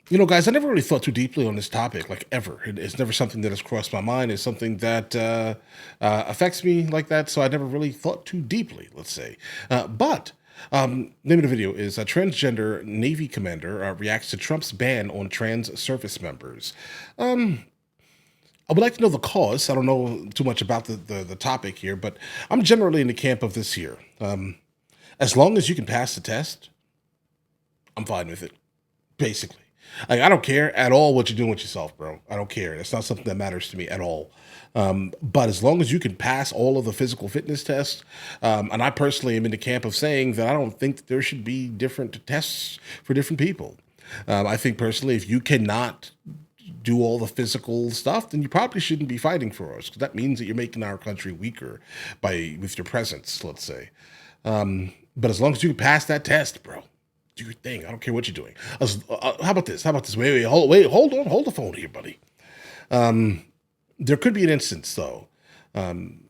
You know, guys, I never really thought too deeply on this topic, like ever. It's never something that has crossed my mind. It's something that affects me like that. So I never really thought too deeply, let's say. But name of the video is a transgender Navy commander reacts to Trump's ban on trans service members. I would like to know the cause. I don't know too much about the topic here, but I'm generally in the camp of this here. As long as you can pass the test, I'm fine with it, basically. Like, I don't care at all what you're doing with yourself, bro. I don't care. It's not something that matters to me at all. But as long as you can pass all of the physical fitness tests, and I personally am in the camp of saying that I don't think that there should be different tests for different people. I think personally, if you cannot do all the physical stuff, then you probably shouldn't be fighting for us, because that means that you're making our country weaker with your presence, let's say. But as long as you can pass that test, bro, do your thing. I don't care what you're doing. How about this? Wait, hold on. Hold the phone here, buddy. There could be an instance, though. And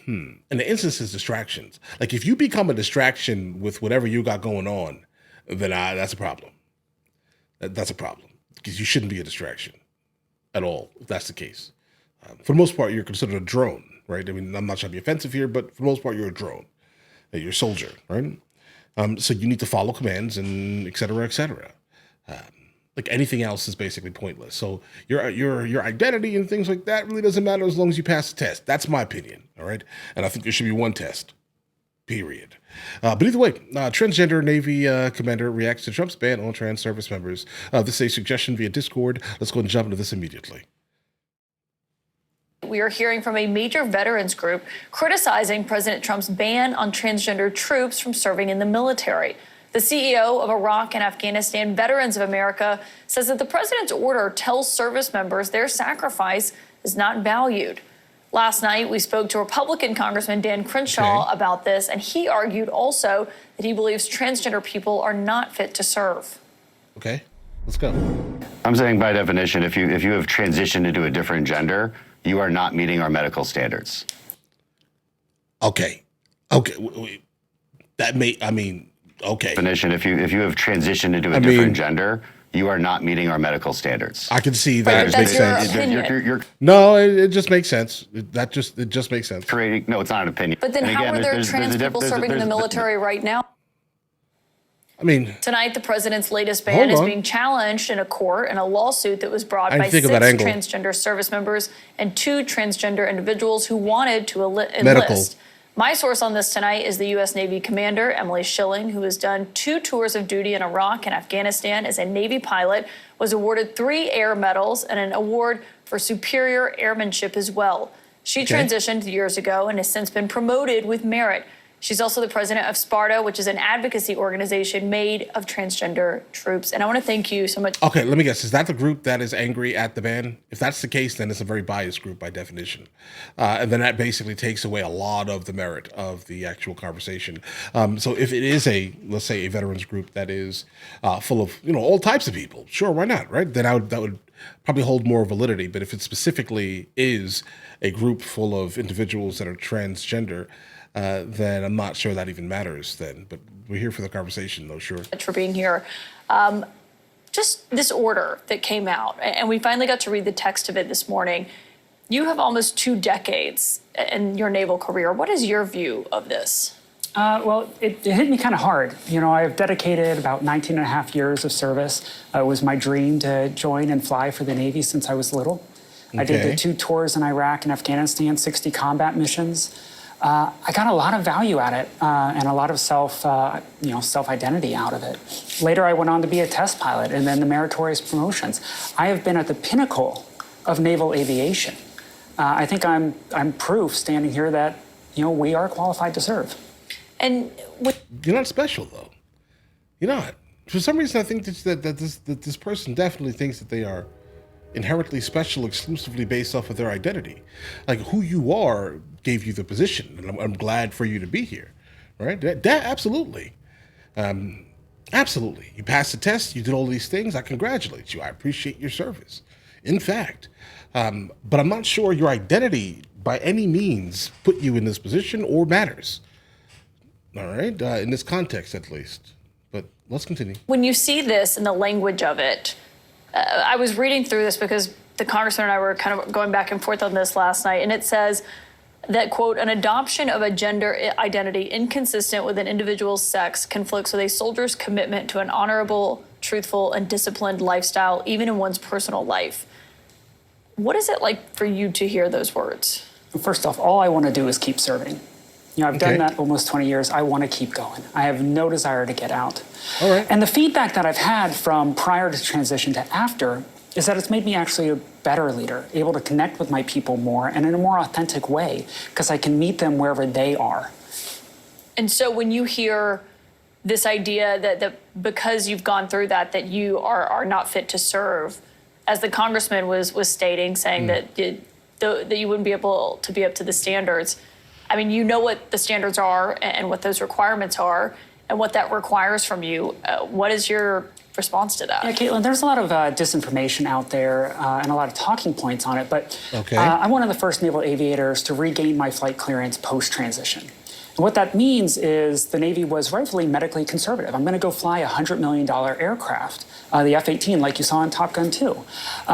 the instance is distractions. Like, if you become a distraction with whatever you got going on, then that's a problem. That's a problem, because you shouldn't be a distraction at all, if that's the case. For the most part, you're considered a drone, right? I mean, I'm not trying to be offensive here, but for the most part, you're a drone. You're a soldier, right? So you need to follow commands and et cetera, et cetera. Like, anything else is basically pointless. So your identity and things like that really doesn't matter as long as you pass the test. That's my opinion, all right? And I think there should be one test, period. But either way, transgender Navy commander reacts to Trump's ban on trans service members. This is a suggestion via Discord. Let's go and jump into this immediately. We are hearing from a major veterans group criticizing President Trump's ban on transgender troops from serving in the military. The CEO of Iraq and Afghanistan Veterans of America says that the president's order tells service members their sacrifice is not valued. Last night, we spoke to Republican Congressman Dan Crenshaw about this, and he argued also that he believes transgender people are not fit to serve. Okay, let's go. I'm saying by definition, if you have transitioned into a different gender, you are not meeting our medical standards. Okay. That may, I mean, okay. Definition, if you have transitioned into a different gender, you are not meeting our medical standards. I can see that. It makes sense. No, it just makes sense. It just makes sense. No, it's not an opinion. But then how are there trans people serving in the military right now? I mean, tonight, the president's latest ban is being challenged in a court in a lawsuit that was brought by 6 transgender service members and 2 transgender individuals who wanted to enlist. My source on this tonight is the U.S. Navy commander, Emily Shilling, who has done 2 tours of duty in Iraq and Afghanistan as a Navy pilot, was awarded 3 air medals and an award for superior airmanship as well. She transitioned years ago and has since been promoted with merit. She's also the president of Sparta, which is an advocacy organization made of transgender troops. And I want to thank you so much. Okay, let me guess. Is that the group that is angry at the ban? If that's the case, then it's a very biased group by definition. And then that basically takes away a lot of the merit of the actual conversation. So if it is let's say, a veterans group that is full of, all types of people, sure, why not, right? Then that would probably hold more validity. But if it specifically is a group full of individuals that are transgender, then I'm not sure that even matters then. But we're here for the conversation, though, sure. Thanks for being here. Just this order that came out, and we finally got to read the text of it this morning. You have almost 2 decades in your naval career. What is your view of this? Well, it hit me kind of hard. I've dedicated about 19 and a half years of service. It was my dream to join and fly for the Navy since I was little. I did the 2 tours in Iraq and Afghanistan, 60 combat missions. I got a lot of value at it and a lot of self-identity out of it. Later, I went on to be a test pilot and then the meritorious promotions. I have been at the pinnacle of naval aviation. I think I'm proof standing here that, we are qualified to serve. And you're not special, though. You're not. For some reason, I think that this person definitely thinks that they are inherently special exclusively based off of their identity. Like, who you are gave you the position, and I'm glad for you to be here, right? That absolutely. Absolutely. You passed the test, you did all these things, I congratulate you. I appreciate your service. In fact, but I'm not sure your identity by any means put you in this position or matters. All right, in this context at least. But let's continue. When you see this and the language of it, I was reading through this because the congressman and I were kind of going back and forth on this last night, and it says that, quote, an adoption of a gender identity inconsistent with an individual's sex conflicts with a soldier's commitment to an honorable, truthful, and disciplined lifestyle, even in one's personal life. What is it like for you to hear those words? First off, all I want to do is keep serving. I've done that almost 20 years. I want to keep going. I have no desire to get out. All right. And the feedback that I've had from prior to transition to after is that it's made me actually a better leader, able to connect with my people more and in a more authentic way, because I can meet them wherever they are. And so when you hear this idea that because you've gone through that you are not fit to serve, as the congressman was stating, saying that you wouldn't be able to be up to the standards. I mean, you know what the standards are and what those requirements are and what that requires from you. What is your response to that? Yeah, Kaitlan, there's a lot of disinformation out there and a lot of talking points on it, but I'm one of the first naval aviators to regain my flight clearance post-transition. And what that means is the Navy was rightfully medically conservative. I'm going to go fly a $100 million aircraft, the F-18, like you saw in Top Gun 2.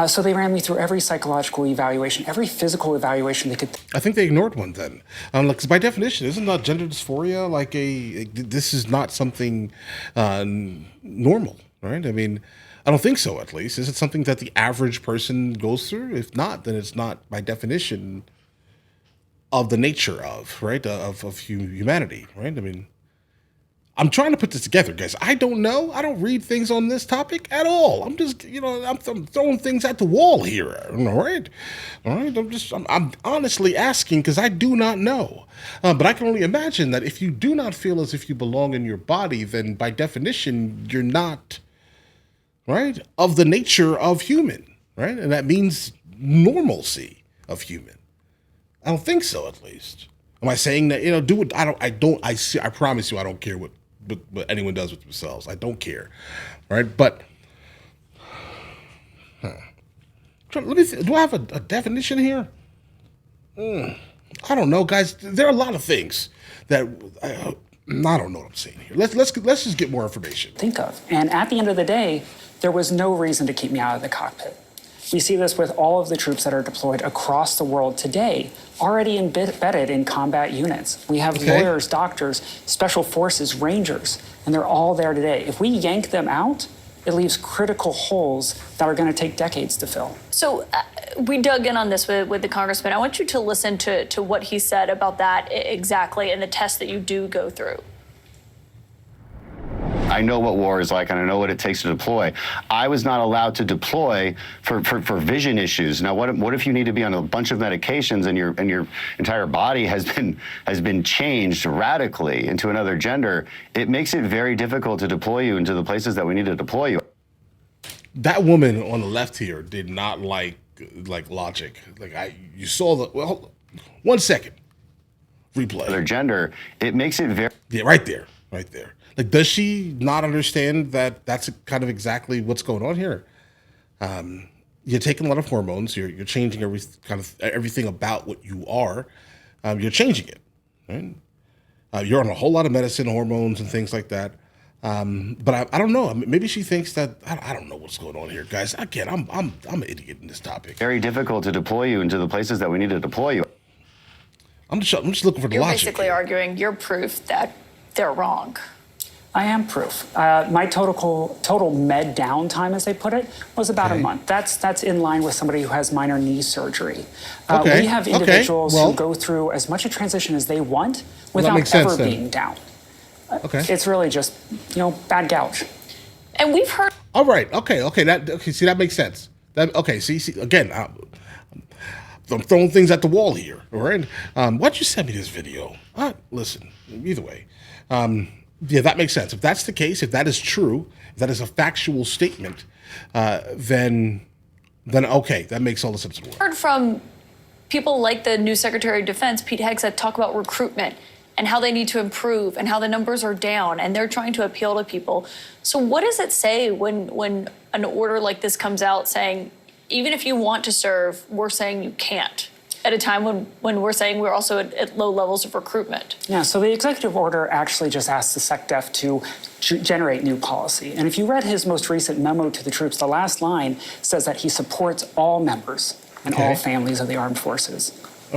So they ran me through every psychological evaluation, every physical evaluation they could. I think they ignored one then. Like, by definition, isn't not gender dysphoria like this is not something normal, right? I mean, I don't think so, at least. Is it something that the average person goes through? If not, then it's not, by definition, of the nature of, right, of humanity, right? I mean, I'm trying to put this together, guys. I don't know. I don't read things on this topic at all. I'm just, I'm throwing things at the wall here, all right? All right, I'm honestly asking because I do not know. But I can only imagine that if you do not feel as if you belong in your body, then by definition, you're not, right, of the nature of human, right? And that means normalcy of human. I don't think so, at least. Am I saying that, do it? I promise you, I don't care what anyone does with themselves. I don't care. All right. But let me do I have a definition here? I don't know, guys. There are a lot of things that I don't know what I'm saying here. Let's just get more information. Think of. And at the end of the day, there was no reason to keep me out of the cockpit. We see this with all of the troops that are deployed across the world today, already embedded in combat units. We have lawyers, doctors, special forces, rangers, and they're all there today. If we yank them out, it leaves critical holes that are going to take decades to fill. So we dug in on this with the congressman. I want you to listen to what he said about that exactly and the test that you do go through. I know what war is like, and I know what it takes to deploy. I was not allowed to deploy for vision issues. Now, what if you need to be on a bunch of medications and your entire body has been changed radically into another gender? It makes it very difficult to deploy you into the places that we need to deploy you. That woman on the left here did not like logic. You saw the 1 second replay. Their gender, it makes it very right there. Like, does she not understand that that's kind of exactly what's going on here? You're taking a lot of hormones. You're changing everything about what you are. You're changing it, right? You're on a whole lot of medicine, hormones, and things like that. But I don't know. Maybe she thinks that I don't know what's going on here, guys. Again, I'm an idiot in this topic. Very difficult to deploy you into the places that we need to deploy you. I'm just looking for the logic. You're basically arguing you're proof that they're wrong. I am proof. My total med downtime, as they put it, was about a month. That's in line with somebody who has minor knee surgery. We have individuals who go through as much a transition as they want without ever being down. It's really just, bad gouge. And we've heard. All right. Okay. See, that makes sense. See, again, I'm throwing things at the wall here. All right. Why'd you send me this video? Listen, either way. Yeah, that makes sense. If that's the case, if that is true, if that is a factual statement, then okay, that makes all the sense in the world. Heard from people like the new Secretary of Defense, Pete Hegseth, talk about recruitment and how they need to improve and how the numbers are down and they're trying to appeal to people. So what does it say when an order like this comes out saying, even if you want to serve, we're saying you can't? at a time when we're saying we're also at low levels of recruitment. Yeah, so the executive order actually just asks the SecDef to generate new policy. And if you read his most recent memo to the troops, the last line says that he supports all members and all families of the armed forces.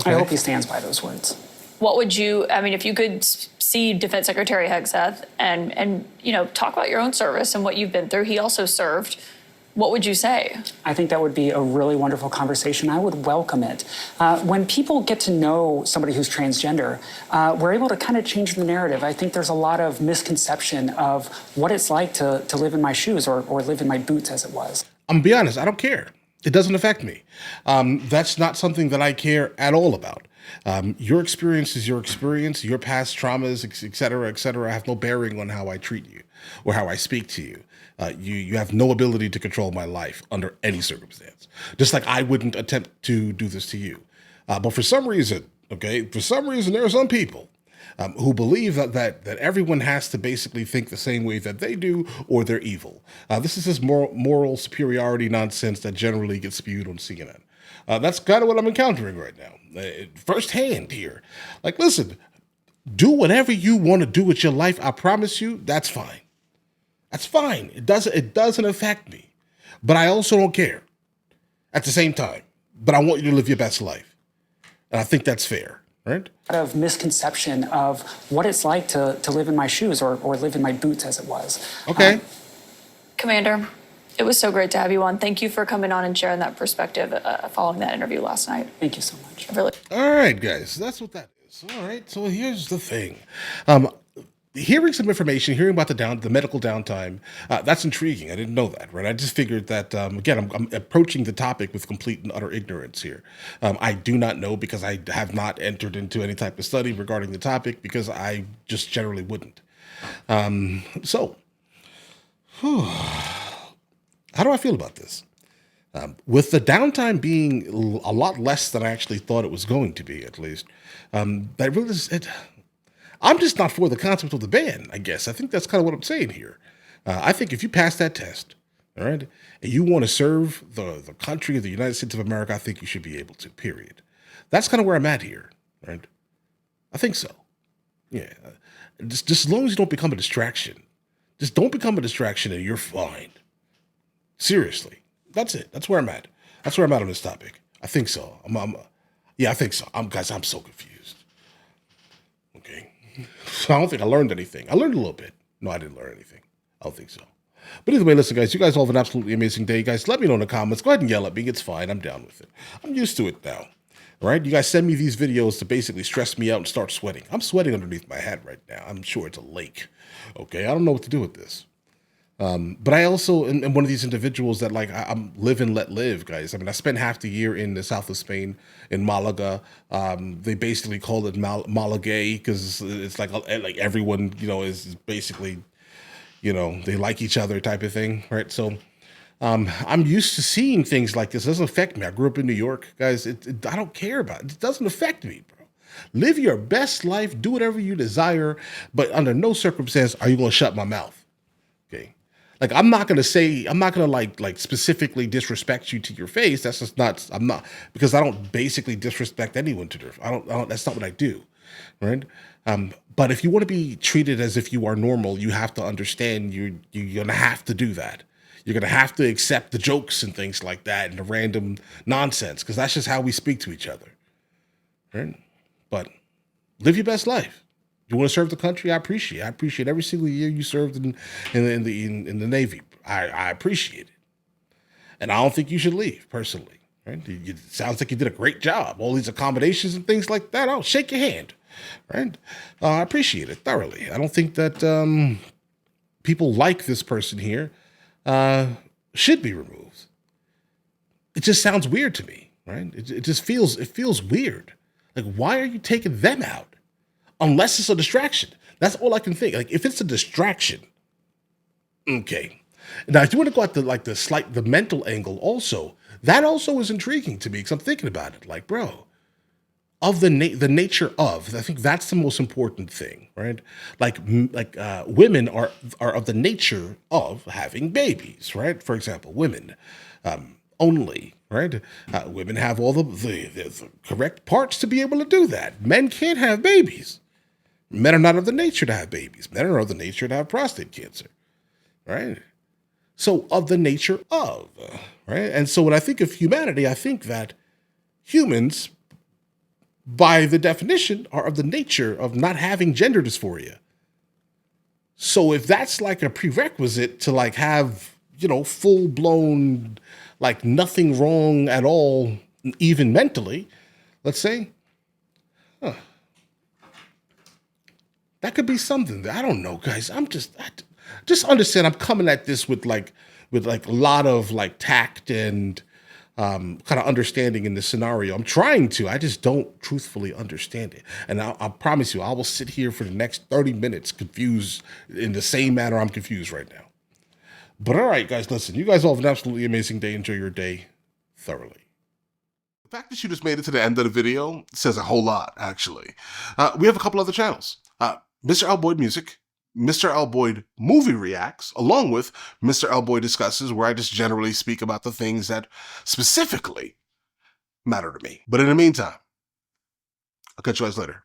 I hope he stands by those words. What would you, I mean, if you could see Defense Secretary Hegseth and talk about your own service and what you've been through, he also served, what would you say? I think that would be a really wonderful conversation. I would welcome it. When people get to know somebody who's transgender, we're able to kind of change the narrative. I think there's a lot of misconception of what it's like to live in my shoes or live in my boots, as it was. I'm gonna be honest, I don't care. It doesn't affect me. That's not something that I care at all about. Your experience is your experience. Your past traumas, et cetera, have no bearing on how I treat you or how I speak to you. You have no ability to control my life under any circumstance. Just like I wouldn't attempt to do this to you. But for some reason, there are some people who believe that everyone has to basically think the same way that they do, or they're evil. This is this moral superiority nonsense that generally gets spewed on CNN. That's kind of what I'm encountering right now, firsthand here. Like, listen, do whatever you want to do with your life. I promise you, that's fine. That's fine. It doesn't affect me, but I also don't care at the same time. But I want you to live your best life, and I think that's fair, right? Of misconception of what it's like to live in my shoes or live in my boots, as it was. Okay. Commander, it was so great to have you on. Thank you for coming on and sharing that perspective following that interview last night. Thank you so much. All right, guys, that's what that is. All right, so here's the thing. Hearing some information, hearing about the medical downtime, that's intriguing. I didn't know that, right? I just figured that, again, I'm approaching the topic with complete and utter ignorance here. I do not know because I have not entered into any type of study regarding the topic because I just generally wouldn't. So, how do I feel about this? With the downtime being a lot less than I actually thought it was going to be, at least, that really is it. I'm just not for the concept of the ban, I guess. I think that's kind of what I'm saying here. I think if you pass that test, all right, and you want to serve the country of the United States of America, I think you should be able to, period. That's kind of where I'm at here, right? I think so. Yeah. Just as long as you don't become a distraction. Just don't become a distraction and you're fine. Seriously. That's it. That's where I'm at. That's where I'm at on this topic. I think so. Yeah, I think so. Guys, I'm so confused. Okay. So I don't think I learned anything. I learned a little bit. No, I didn't learn anything. I don't think so. But either way, listen, guys, you guys all have an absolutely amazing day. Guys, let me know in the comments. Go ahead and yell at me. It's fine. I'm down with it. I'm used to it now. All right? You guys send me these videos to basically stress me out and start sweating. I'm sweating underneath my hat right now. I'm sure it's a lake. Okay? I don't know what to do with this. But I also am one of these individuals that, like, I'm live and let live, guys. I mean, I spent half the year in the south of Spain, in Malaga. They basically call it Malaga because it's like everyone, is basically, they like each other type of thing, right? So I'm used to seeing things like this. It doesn't affect me. I grew up in New York, guys. I don't care about it. It doesn't affect me, bro. Live your best life. Do whatever you desire. But under no circumstance are you going to shut my mouth, okay? Like, I'm not going to like specifically disrespect you to your face. That's just not, because I don't basically disrespect anyone to their, I don't, that's not what I do. Right. But if you want to be treated as if you are normal, you have to understand you're going to have to do that. You're going to have to accept the jokes and things like that and the random nonsense, because that's just how we speak to each other. Right. But live your best life. You want to serve the country? I appreciate every single year you served in the Navy. I appreciate it, and I don't think you should leave personally. Right? It sounds like you did a great job. All these accommodations and things like that. I'll shake your hand. Right? I appreciate it thoroughly. I don't think that people like this person here should be removed. It just sounds weird to me. Right? It just feels weird. Like, why are you taking them out? Unless it's a distraction. That's all I can think. Like, if it's a distraction, okay. Now, if you want to go at the mental angle also, that also is intriguing to me because I'm thinking about it. Like, bro, of the nature of, I think that's the most important thing, right? Like women are of the nature of having babies, right? For example, women only, right? Women have all the correct parts to be able to do that. Men can't have babies. Men are not of the nature to have babies. Men are of the nature to have prostate cancer, right? So of the nature of, right? And so when I think of humanity, I think that humans, by the definition, are of the nature of not having gender dysphoria. So if that's like a prerequisite to like have, full blown, like nothing wrong at all, even mentally, let's say, that could be something. I don't know, guys. Just understand I'm coming at this with a lot of like tact and kind of understanding in this scenario. I'm trying to. I just don't truthfully understand it. And I promise you, I will sit here for the next 30 minutes confused in the same manner I'm confused right now. But all right, guys, listen. You guys all have an absolutely amazing day. Enjoy your day thoroughly. The fact that you just made it to the end of the video says a whole lot, actually. We have a couple other channels. MrLboyd Music, MrLboyd Movie Reacts, along with MrLboyd Discusses, where I just generally speak about the things that specifically matter to me. But in the meantime, I'll catch you guys later.